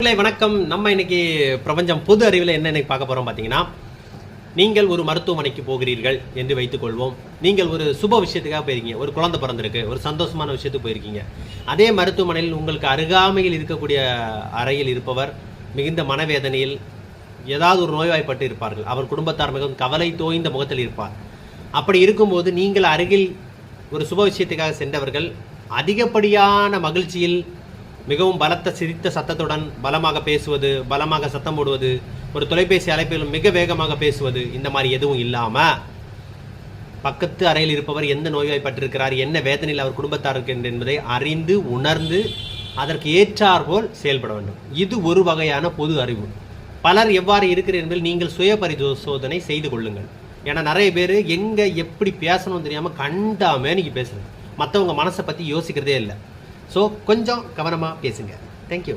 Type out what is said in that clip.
வணக்கம். நம்ம இன்னைக்கு பிரபஞ்சம் பொது அறிவில் என்ன இன்னைக்கு பார்க்க போறோம் பார்த்தீங்கன்னா, நீங்கள் ஒரு மருத்துவமனைக்கு போகிறீர்கள் என்று வைத்துக் கொள்வோம். நீங்கள் ஒரு சுப விஷயத்துக்காக போயிருக்கீங்க. ஒரு குழந்தை பிறந்திருக்கு, ஒரு சந்தோஷமான விஷயத்துக்கு போயிருக்கீங்க. அதே மருத்துவமனையில் உங்களுக்கு அருகாமையில் இருக்கக்கூடிய அறையில் இருப்பவர் மிகுந்த மனவேதனையில் ஏதாவது ஒரு நோய்வாய்ப்பட்டு இருப்பார்கள். அவர் குடும்பத்தார் மிகவும் கவலை தோய்ந்த முகத்தில் இருப்பார். அப்படி இருக்கும்போது நீங்கள் அருகில் ஒரு சுப விஷயத்துக்காக சென்றவர்கள் அதிகப்படியான மகிழ்ச்சியில் மிகவும் பலத்த சிரித்த சத்தத்துடன் பலமாக பேசுவது, பலமாக சத்தம் போடுவது, ஒரு தொலைபேசி அழைப்பிலும் மிக வேகமாக பேசுவது, இந்த மாதிரி எதுவும் இல்லாம பக்கத்து அறையில் இருப்பவர் எந்த நோய்வாய்ப்பட்டிருக்கிறார், என்ன வேதனையில் அவர் குடும்பத்தார் இருக்கின்ற என்பதை அறிந்து உணர்ந்து அதற்கு ஏற்றாற்போல் செயல்பட வேண்டும். இது ஒரு வகையான பொது அறிவு. பலர் எவ்வாறு இருக்கிறார் என்பதில் நீங்கள் சுய பரிசோதனை செய்து கொள்ளுங்கள். ஏன்னா நிறைய பேர் எங்க எப்படி பேசணும்னு தெரியாம கண்டாமே நீங்க பேசுறது, மற்றவங்க மனசை பத்தி யோசிக்கிறதே இல்லை. ஸோ கொஞ்சம் கவனமாக பேசுங்க. தேங்க்யூ.